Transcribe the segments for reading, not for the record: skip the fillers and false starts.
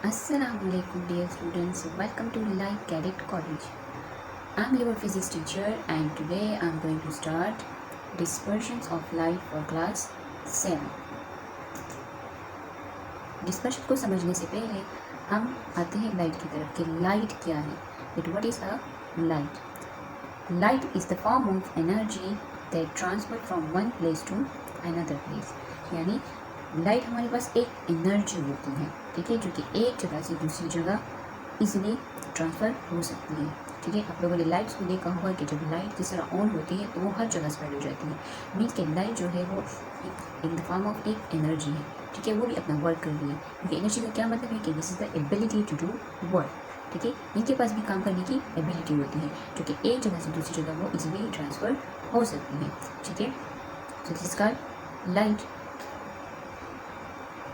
Assalamualaikum dear students, welcome to Light Cadet College. I'm your physics teacher and today I'm going to start dispersions of light for class 7. Dispersion को समझने से पहले हम आते हैं light की तरफ कि लाइट क्या है. What is a light? Light is the form of energy that transfer from one place to another place. यानी लाइट हमारे पास एक एनर्जी होती है, ठीक है, जो कि एक जगह से दूसरी जगह इजीली ट्रांसफ़र हो सकती है. ठीक है, आप लोगों ने लाइट्स को देखा होगा कि जब लाइट जिस तरह ऑन होती है तो वो हर जगह स्प्रेड हो जाती है. मीन्स कि लाइट जो है वो इन द फॉर्म ऑफ एक एनर्जी है. ठीक है, वो भी अपना वर्क कर रही है, क्योंकि एनर्जी का क्या मतलब है कि this is the ability to do work. ठीक है, इनके पास भी काम करने की एबिलिटी होती है, जो कि एक जगह से दूसरी जगह वो इजीली ट्रांसफ़र हो सकती है. ठीक है, so this is called light.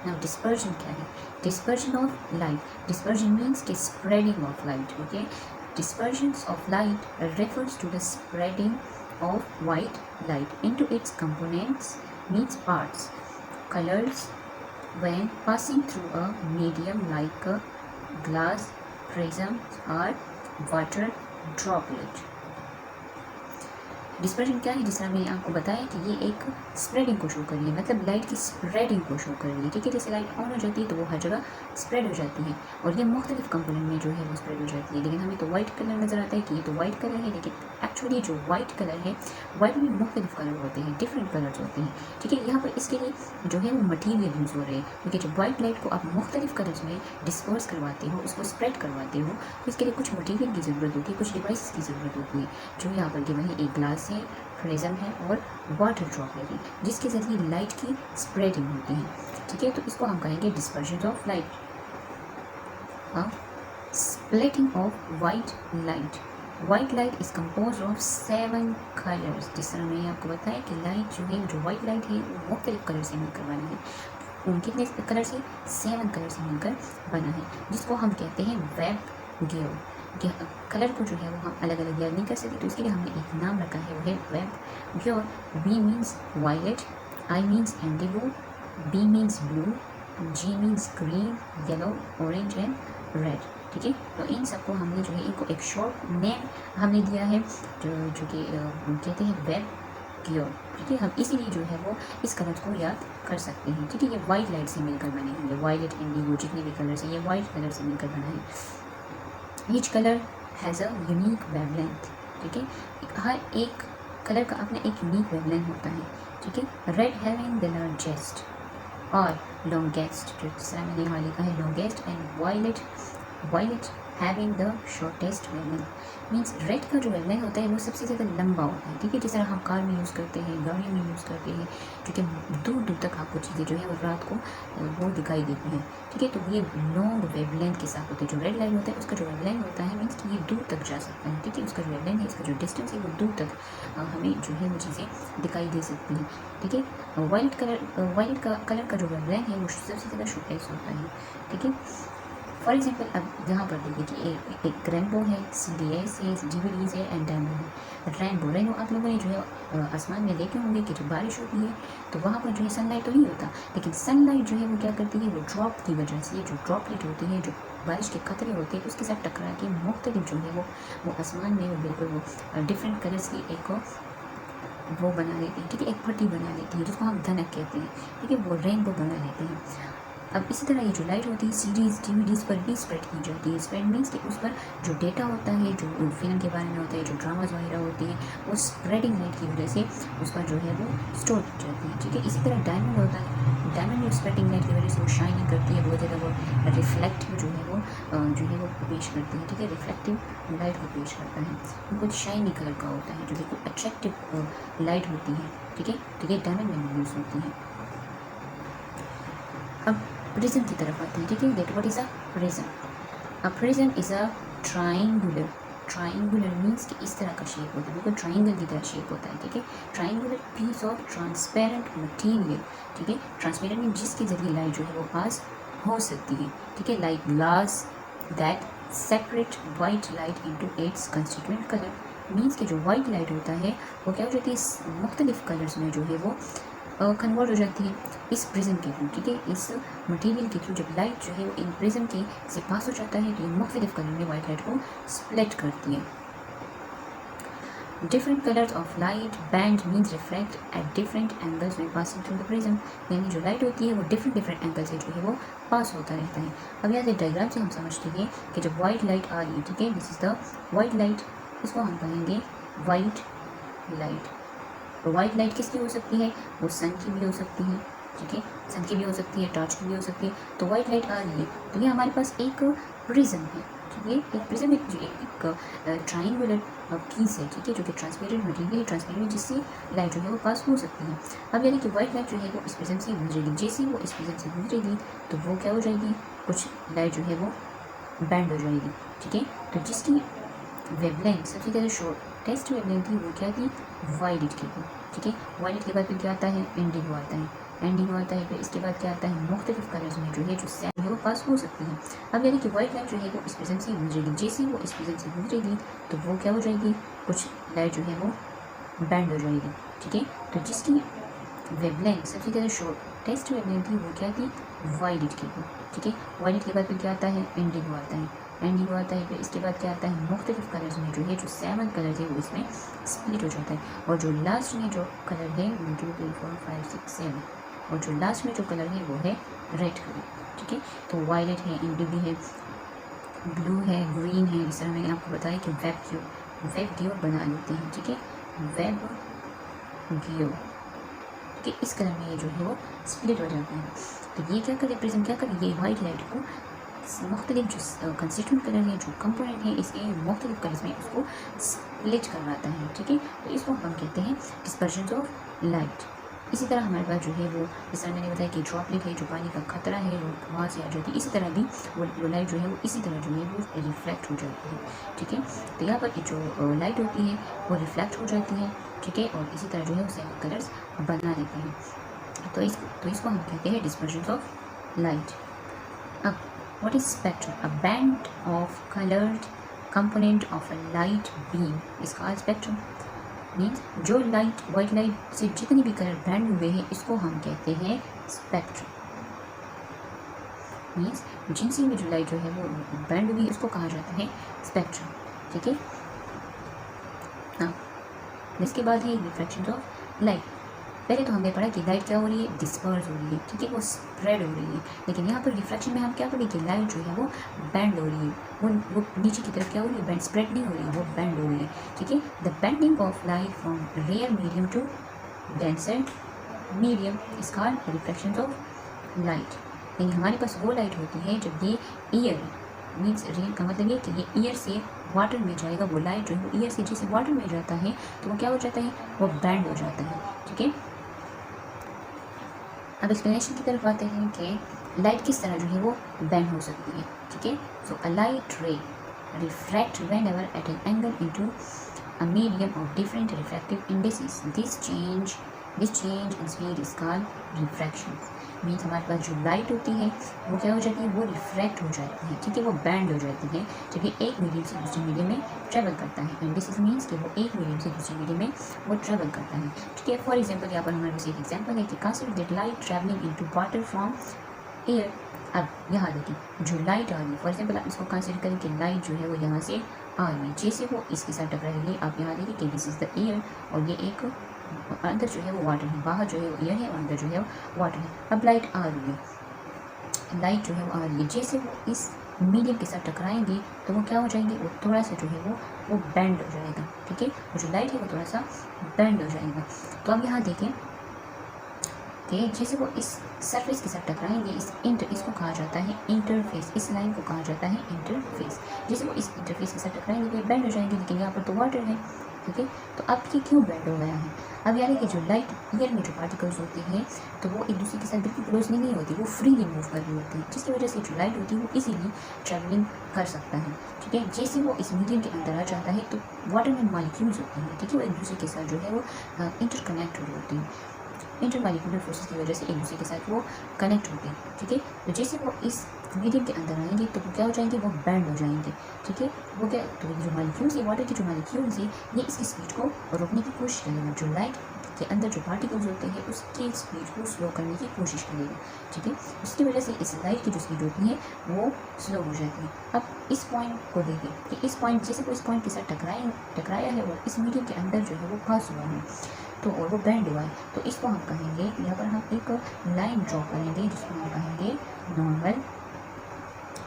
Now dispersion क्या है? Dispersion of light. Dispersion means the spreading of light. Okay. Dispersions of light refers to the spreading of white light into its components, means parts, colors, when passing through a medium like a glass, prism or water droplet. Dispersion क्या है? जिस तरह मैंने आपको बताया कि ये एक स्प्रेडिंग को शो कर रही है, मतलब लाइट की स्प्रेडिंग को शो कर रही है. ठीक है, जैसे लाइट ऑन हो जाती है तो वो हर जगह स्प्रेड हो जाती है और ये मुख्तलिफ कंपोनेंट में जो है वो स्प्रेड हो जाती है. लेकिन हमें तो वाइट कलर नज़र आता है कि ये तो वाइट कलर है, लेकिन एक्चुअली जो वाइट कलर है, वाइट में मुख्तलिफ कलर होते हैं, डिफरेंट कलर्स होते हैं. ठीक है, यहाँ पर इसके लिए जो है वो मटीरियल यूज़ हो रहे हैं, क्योंकि जब वाइट लाइट को आप मुख्तलिफ कलर्स में डिस्पर्स करवाते हो, उसको स्प्रेड करवाते हो, तो इसके लिए कुछ मटीरियल की ज़रूरत होती है, कुछ डिवाइस की ज़रूरत होती है, जो यहाँ पर गिवन है. एक ग्लास है, प्रिज्म है और वाटर ड्रॉपलेट है, जिसके ज़रिए लाइट की स्प्रेडिंग होती है. ठीक है, तो इसको हम कहेंगे dispersion of light. Splitting of white light. White light is compose of 7 colours. जिस तरह मैंने आपको बताया कि लाइट जो है, जो वाइट लाइट है, वो मुख्तलिफ कलर से मिलकर बना है. उन कितने कलर से? 7 कलर से मिलकर बना है, जिसको हम कहते हैं वेब गियर. कलर को जो है वो हम अलग अलग याद नहीं कर सकते, तो इसके लिए हमने एक नाम रखा है, वो है VIBGYOR. V means violet, I means indigo, B means blue, G means green, yellow, orange and red. ठीक है, तो इन सबको हमने जो है इनको एक शॉर्ट नेम हमने दिया है, जो कि कहते हैं वेब गियर. ठीक है, हम इसीलिए जो है वो इस कलर को याद कर सकते हैं. ठीक है, ये वाइट लाइट से मिलकर बने हैं, वायलेट, इंडिगो, जितने भी कलर्स हैं, ये वाइट कलर से मिलकर बना है. Each colour has a unique wavelength. ठीक है, हर एक कलर का अपना एक यूनिक वेवलेंथ होता है. ठीक है, रेड हैविंग द लार्जेस्ट और लॉन्गेस्ट, जो जिस तरह मैंने यहाँ लिखा है longest, and violet having the shortest wavelength. Means red का जो वेवलेंथ होता है वो सबसे ज़्यादा लंबा होता है. ठीक है, जिस तरह हम कार में यूज़ करते हैं, गाड़ियों में यूज़ करते हैं, क्योंकि दूर दूर तक आपको चीज़ें जो है वो रात को वो दिखाई देती हैं. ठीक है, तो ये लॉन्ग वेवलेंथ के साथ होते हैं. जो रेड लाइन होता है उसका जो वेवलेंथ होता है, मीन्स कि ये दूर तक जा सकता है. ठीक है, उसका जो वेवलेंथ है, इसका जो डिस्टेंस है, वो दूर तक हमें जो है वो चीज़ें दिखाई दे सकती हैं. ठीक है, वायलेट का कलर का जो वेवलेंथ है वो सबसे ज़्यादा शॉर्टेस्ट होता है. ठीक है, फॉर एग्जाम्पल अब यहाँ पर देखिए कि एक रेनबो है, CDS है, DVDs है एंड डायमंड है. रेनबो आप लोगों ने जो है आसमान में देखे होंगे कि जब बारिश होती है तो वहाँ पर जो है सनलाइट तो नहीं होता, लेकिन सनलाइट जो है वो क्या करती है, वो ड्रॉप की वजह से, जो ड्रॉपलेट होती है, जो बारिश के कतरे होते हैं, उसके साथ टकरा के मुख्तलिफ जो है वो आसमान में वो बिल्कुल वो डिफरेंट कलर्स की एक वो बना लेती है. ठीक है, एक पट्टी बना लेती है, जिसको हम धनक कहते हैं. ठीक है, वो रेनबो बना लेते हैं. अब इसी तरह ये जो लाइट होती है सीरीज़ DVDs पर भी स्प्रेड की जाती है. स्प्रेड मीन्स कि उस पर जो डेटा होता है, जो फिल्म के बारे में होता है, जो ड्रामाज वगैरह होती है, वो स्प्रेडिंग लाइट की वजह से उस पर जो है वो स्टोर की जाती है. ठीक है, इसी तरह डायमंड होता है. डायमंड में स्प्रेडिंग लाइट की वजह से वो शाइनिंग करती है, बहुत ज़्यादा वो रिफ्लेक्टिव जो है वो पेश करती है. ठीक है, रिफ्लेक्टिव लाइट को पेश करता है. वो कुछ शाइनी कलर का होता है, जो बिल्कुल अट्रैक्टिव लाइट होती है. ठीक है, डायमंड में यूज़ होती है. अब प्रिज्म की तरफ आते हैं. ठीक है, that what is a prism. A prism is a triangular means कि इस तरह का शेप होता है, बिल्कुल ट्राइंगल की तरह शेप होता है. ठीक है, triangular piece of transparent material. ठीक है, ट्रांसपेरेंट मीन जिसके ज़रिए लाइट जो है वो पास हो सकती है. ठीक है, like glass that separate white light into its constituent colour. Means कि जो वाइट लाइट होता है वो क्या हो जाती है, मुख्तलिफ कलर्स में जो है वो कन्वर्ट हो जाती है इस प्रिज्म के थ्रू, ठीक है, इस मटेरियल के थ्रू जब लाइट जो है वो इन प्रिज्म के से पास हो जाता है तो ये मुख्तलिफ कलर में वाइट लाइट को स्प्लिट करती है। Different colours of light band means reflect at different angles में पासिंग थ्रू द प्रिज्म, यानी जो लाइट होती है वो डिफरेंट एंगल से जो है वो पास होता रहता है। अब यहाँ से डायग्राम से हम समझते हैं कि जब वाइट लाइट आ रही है, ठीक है, this is the white light, इसको हम कहेंगे वाइट लाइट। तो वाइट लाइट किसकी हो सकती है, वो सन की भी हो सकती है, ठीक है, सन की भी हो सकती है, टॉर्च की भी हो सकती है। तो वाइट लाइट आ रही है तो ये हमारे पास एक प्रिज्म है, ठीक है, एक प्रिज्म एक ट्राइंगुलर पीस है, ठीक है, जो कि ट्रांसपेरेंट मटेरियल है, ट्रांसपेरेंट, जिससे लाइट जो है वो पास हो सकती है। अब यानी कि वाइट लाइट जो है वो इस प्रिज्म से गुजरेगी, जैसे वो इस प्रिज्म से गुजरेगी तो वो क्या हो जाएगी, कुछ लाइट जो है वो बैंड हो जाएगी, ठीक है। तो जिसकी वेवलेंथ सबसे ज़्यादा शॉर्टेस्ट वेवलेंथ थी वो क्या थी, वायलेट की थी, ठीक है। वायलेट के बाद फिर क्या आता है, इंडिगो आता है, इंडिगो आता है, फिर इसके बाद क्या आता है, मुख्तलिफ कलर्स में जो है जो सैन है वो पास हो सकती है। अब यानी कि वाइट लाइट जो है वो इस प्रिज्म से गुजरेगी, जैसे वो इस प्रिज्म से गुजरेगी तो वो क्या हो जाएगी, कुछ लाइट जो है वो बैंड हो जाएगी, ठीक है। तो जिसकी वेवलेंथ सबसे ज़्यादा शॉर्टेस्ट वेवलेंथ थी वो क्या थी, वायलेट की थी, ठीक है। वायलेट के बाद फिर क्या आता है, इंडिगो आता है, इंडिगो आता है, फिर इसके बाद क्या आता है, मुख्तलिफ कलर्स में जो है जो 7 कलर है वो इसमें स्प्लिट हो जाता है। और जो लास्ट में जो कलर है 1 2 3 4 5 6 7, और जो लास्ट में जो कलर है वो है रेड कलर, ठीक है। तो वायलेट है, इंडिगो है, ब्लू है, ग्रीन है, इस तरह मैंने आपको बताया कि वेब गियो बना लेते हैं, ठीक है, वेब गियो कि इस कलर में ये जो है वो स्प्लिट हो जाता है। तो ये क्या करे, प्रिज्म क्या करे, ये वाइट लाइट को मुख्तलिफ जो कंस्टिट्यूंट कलर है, जो कंपोनेंट है, इसके मुख्तलिफ कलर्स में उसको स्प्लिट करवाता है, ठीक है। तो इसको हम कहते हैं डिस्पर्शन ऑफ लाइट। इसी तरह हमारे पास जो है वो, जिस तरह मैंने बताया कि ड्रॉपलेट है, जो पानी का खतरा है वो वहाँ से आ जाती है, इसी तरह भी वो लाइट जो है वो इसी तरह जो है वो रिफ्लेक्ट हो जाती है, ठीक है। तो यहाँ पर जो लाइट होती है वो रिफ्लेक्ट हो जाती है, ठीक है, और इसी तरह जो है उसे हम कलर्स बना लेते हैं। तो इसको हम कहते हैं डिस्पर्शन ऑफ लाइट। अब what is spectrum, a band of coloured component of a light beam is called spectrum. Means जो लाइट, वाइट लाइट से जितने भी कलर बैंड हुए हैं इसको हम कहते हैं स्पेक्ट्रम। मीन्स जिनसे भी जो लाइट जो है वो बैंड हुई उसको कहा जाता है स्पेक्ट्रम, ठीक है। हाँ, इसके बाद है रिफ्लेक्शन ऑफ लाइट। पहले तो हमने पढ़ा कि लाइट क्या हो रही है, डिस्पर्स हो रही है, ठीक है, वो स्प्रेड हो रही है। लेकिन यहाँ पर रिफ्लेक्शन में हम क्या पढ़े कि लाइट जो है वो बैंड हो रही है, वो नीचे की तरफ क्या हो रही है, बैंड, स्प्रेड नहीं हो रही है, वो बैंड हो रही है, ठीक है। The bending of light from rare medium to denser medium is called reflection of light. यानी हमारे पास वो लाइट होती है जब ये ईयर, मीन्स रेयर का मतलब ये कि ये ईयर से वाटर में जाएगा, वो लाइट जो है वो ईयर से जैसे वाटर में जाता है तो वो क्या हो जाता है, वो बैंड हो जाता है, ठीक है। अब एक्सप्लेनेशन की तरफ आते हैं कि लाइट किस तरह जो है वो बैंड हो सकती है, ठीक है। So a light ray refract whenever at an angle into a medium of different refractive indices. This change in speed is called refraction. Means हमारे पास जो लाइट होती है वो क्या हो जाती है, वो रिफ्रैक्ट हो जाती है, ठीक है, वो बैंड हो जाती है जब ये एक मीडियम से दूसरे मीडियम में ट्रेवल करता है। एंड दिस इज मीन्स कि वो एक मीडियम से दूसरे मीडियम में वो ट्रेवल करता है, ठीक है। फॉर एग्जाम्पल यहाँ पर हमारे पास एक एग्जाम्पल है कि consider that light travelling into water from air. अब यहाँ देखिए जो लाइट आ रही है, फॉर एग्जाम्पल आप इसको कंसीडर करें कि लाइट जो है वो यहाँ से आ रही है, जैसे वो इसके साथ टकराएगी, आप यहाँ देखिए कि दिस इज़ द एयर और ये एक अंदर जो है वो वाटर है, बाहर जो है वो एयर है और अंदर जो है वो वाटर है। अब लाइट आ रही है, लाइट जो है वो आ रही है, जैसे वो इस मीडियम के साथ टकराएंगे तो वो क्या हो जाएंगे, वो थोड़ा सा जो है वो बैंड हो जाएगा, ठीक है, वो जो लाइट है वो थोड़ा सा बैंड हो जाएगा। तो अब यहाँ देखें कि जैसे वो इस सरफेस के साथ टकराएंगे, इसको कहा जाता है इंटरफेस, इस लाइन को कहा जाता है इंटरफेस। जैसे वो इस इंटरफेस के साथ टकराएंगे तो ये बैंड हो जाएंगे, लेकिन यहाँ पर तो वाटर है, ठीक है। तो अब ये क्यों बैंड हो गया है, अब यानी कि जो लाइट ईयर में जो पार्टिकल्स होते हैं तो वो एक दूसरे के साथ बिल्कुल क्लोजली नहीं होती, वो फ्रीली मूव कर रही होती है, जिसकी वजह से जो लाइट होती है वो इजीली ट्रैवलिंग कर सकता है, ठीक है। जैसे वो इस मीडियम के अंदर आ जाता है तो वाटर में मॉलिक्यूल्स होते हैं, ठीक है, वो एक दूसरे के साथ जो है वो इंटरकनेक्ट हो होते हैं, इंटरमॉलिक्यूलर फोर्सेस की वजह से एक दूसरे के साथ वो कनेक्ट होते हैं, ठीक है। तो जैसे वो इस मीडियम के अंदर आएंगे तो वो क्या हो जाएंगे, वो बैंड हो जाएंगे, ठीक है। वो क्या, तो जो मॉलिक्यूल्स है, वाटर की जो मॉलिक्यूल्स है, ये इसकी स्पीड को रोकने की कोशिश करेगा, जो लाइट के अंदर जो पार्टिकल्स होते हैं उसकी स्पीड को स्लो करने की कोशिश करेगा, ठीक है। इसकी वजह से इस लाइट की जो स्पीड होती है वो स्लो हो जाती है। अब इस पॉइंट को देखें कि इस पॉइंट जैसे कोई इस पॉइंट के साथ टकराया है और इस मीडियम के अंदर जो है वो पास हुआ है तो और वो बेंड हुआ है, तो इसको हम कहेंगे, यहाँ पर हम एक लाइन ड्रॉ करेंगे जिसको हम कहेंगे नॉर्मल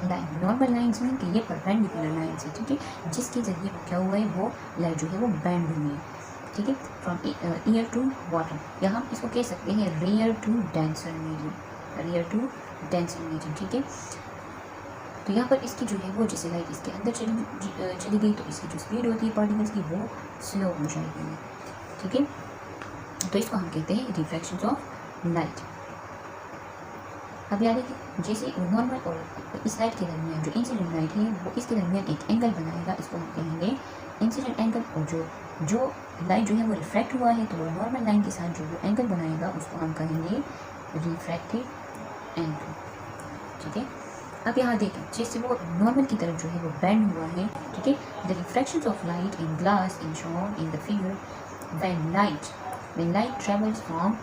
लाइन। नॉर्मल लाइन्स में कि ये परपेंडिकुलर लाइन्स है, ठीक है, जिसके जरिए वो क्या हुआ है, वो लाइट जो है वो बेंड हुई है, ठीक है, फ्रॉम ईयर टू वाटर, या हम इसको कह सकते हैं rare to denser medium, rare to denser medium, ठीक है। तो यहाँ पर इसकी जो है वो जैसे लाइट इसके अंदर चली गई तो इसकी जो स्पीड होती है पार्टिकल्स की वो स्लो हो जाएगी, ठीक है। तो इसको हम कहते हैं रिफ्लेक्शन ऑफ लाइट। अब याद देखिए जैसे नॉर्मल और इस लाइट के दरमियान जो इंसिडेंट लाइट है वो इसके दरमियान एक एंगल बनाएगा, इसको हम कहेंगे इंसिडेंट एंगल, और जो लाइट जो है वो रिफ्लेक्ट हुआ है तो वो नॉर्मल लाइन के साथ जो एंगल बनाएगा उसको हम कहेंगे रिफ्रैक्टेड एंगल, ठीक है। अब यहाँ देखें जैसे वो नॉर्मल की तरफ जो है वो बेंड हुआ है, ठीक है। The reflections of light in glass in shown in the figure when light travels from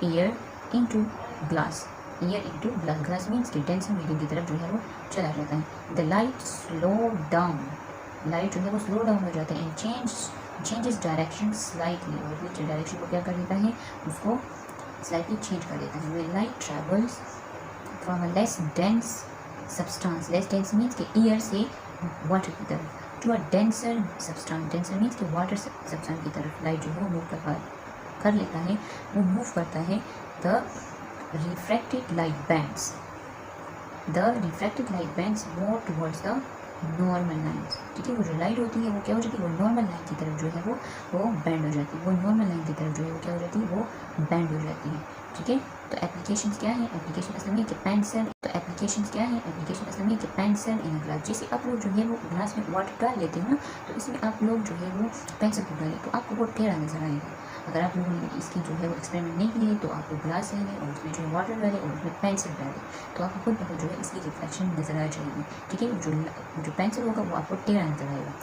air into glass, year into glass means कि डेंसर मीडियम की तरफ जो है वो चला जाता है। The light slow down, light जो है वो स्लो डाउन हो जाता है एंड चेंजेस डायरेक्शन स्लाइटली, और फिर डायरेक्शन को क्या कर देता है, उसको स्लाइटली चेंज कर देता है। When light travels from a less dense substance, less dense means कि ईयर से वाटर की तरफ, to a denser substance, denser means कि वाटर सब्सटेंस की तरफ लाइट जो है वो मूव कर लेता है, वो मूव करता है। The refracted light bands more towards the normal lines, ठीक है। वो जो लाइट होती है वो क्या हो जाती है, वो नॉर्मल लाइन की तरफ जो है वो बेंड हो जाती है, वो नॉर्मल लाइन की तरफ जो है वो क्या हो जाती है, वो बेंड हो जाती है, ठीक है। तो एप्लीकेशंस क्या है, एप्लीकेशन असल में कि पेंसिल, तो एप्लीकेशंस क्या है, एप्लीकेशन असल में कि पेंसिल इन ग्लास, जैसे आप लोग जो है वो ग्लास में वाटर डाल लेते हो ना, तो इसमें आप लोग जो है वो पेंसिल को डालें तो आपको वो टेढ़ा नजर आएगा। अगर आप लोगों ने इसकी जो है वो एक्सपेरिमेंट नहीं किए तो आप लोग ग्लास लेंगे और उसमें जो है वाटर डालें और उसमें पेंसिल डालें तो आपको खुद बहुत जो है इसकी रिफ्लेक्शन नज़र आ जाएगी, ठीक है। जो पेंसिल होगा वो आपको टेढ़ा नजर आएगा।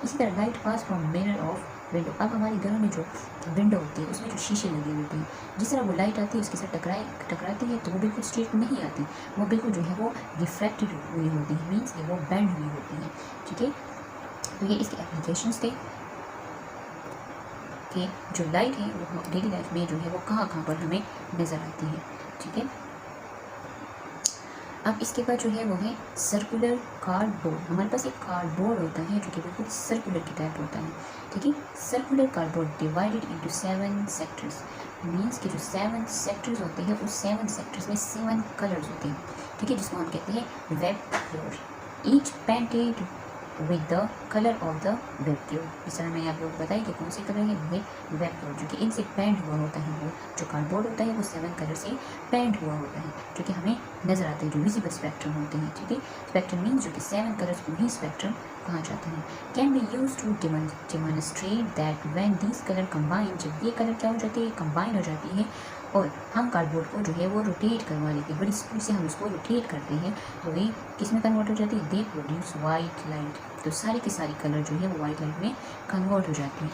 इसी तरह light pass from mirror of window, अब हमारे घरों में जो विंडो होती है उसमें जो शीशे लगे होते हैं, जिस तरह वो लाइट आती है उसके साथ टकराती है तो वो बिल्कुल स्ट्रेट नहीं आती, वो बिल्कुल जो है वो रिफ्रैक्टेड हुई होती है, मीन्स कि वो बेंड हुई होती है, ठीक है। तो ये इसके एप्लीकेशंस थे कि जो लाइट है वो डेली लाइफ में जो है वो कहाँ पर हमें नज़र आती है, ठीक है। अब इसके बाद जो है वो है सर्कुलर कार्डबोर्ड। हमारे पास एक कार्डबोर्ड होता है जो कि बिल्कुल सर्कुलर की टाइप होता है, ठीक है। Circular cardboard divided into 7 sectors, means कि जो 7 सेक्टर्स होते हैं उस 7 सेक्टर्स में 7 कलर्स होते हैं, ठीक है, जिसको हम कहते हैं web floor, each painted with the colour of the web floor. इस तरह मैंने आप लोग बताया कि कौन से कलर है, वो है वेब फ्लोर, जो कि इनसे पेंट हुआ होता है। वो जो कार्डबोर्ड होता है वो 7 कलर से पेंट हुआ होता है, जो कि हमें नज़र आते हैं, जो विजिबल स्पेक्ट्रम होते हैं, ठीक है। स्पेक्ट्रम मीन्स जो कि 7 कलर्स को ही स्पेक्ट्रम कहा जाता है। Can be use to demonstrate that when these colour combine, जब ये कलर क्या हो जाती है, कंबाइन हो जाती है और हम कार्डबोर्ड को जो है वो रोटेट करवा लेते हैं, बड़ी स्पीड से हम उसको रोटेट करते हैं तो ये किस में कन्वर्ट हो जाती है, दे प्रोड्यूस वाइट लाइट, तो सारी की सारी कलर जो है वो वाइट लाइट में कन्वर्ट हो जाती है।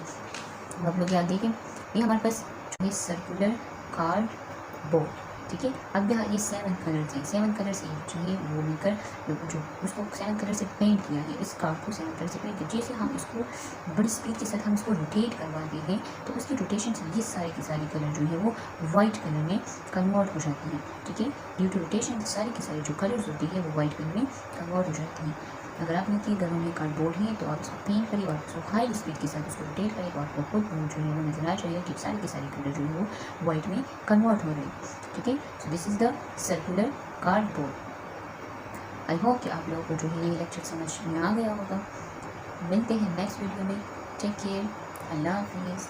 अब आप लोग याद देखें ये हमारे पास जो है सर्कुलर कार्डबोर्ड, ठीक है। अब यहाँ ये 7 कलर्स हैं, 7 कलर से जो है वो मिलकर जो उसको 7 कलर से पेंट किया है, इस कार्ड को 7 कलर से पेंट किया। जैसे हम इसको बड़ी स्पीड के साथ हम इसको रोटेट करवाते हैं तो उसकी रोटेशन से ये सारी की सारी कलर जो है वो वाइट कलर में कन्वर्ट हो जाती हैं, ठीक है। ड्यू टू रोटेशन सारी की सारी जो कलर्स होती है वो वाइट कलर में कन्वर्ट हो जाती हैं। अगर आप लोग के घरों में कार्डबोर्ड है तो आप इसको पेंट करिए और उसको हाई स्पीड के साथ उसको रोटेट करिए और आपको खुद जो है वो नजर आ जाएगा कि सारी की सारी कलर जो है वो वाइट में कन्वर्ट हो रही है, ठीक है। So this is the circular cardboard. I hope कि आप लोगों को जो है ये लेक्चर समझ में आ गया होगा। मिलते हैं नेक्स्ट वीडियो में, टेक केयर, अल्लाह हाफिज़।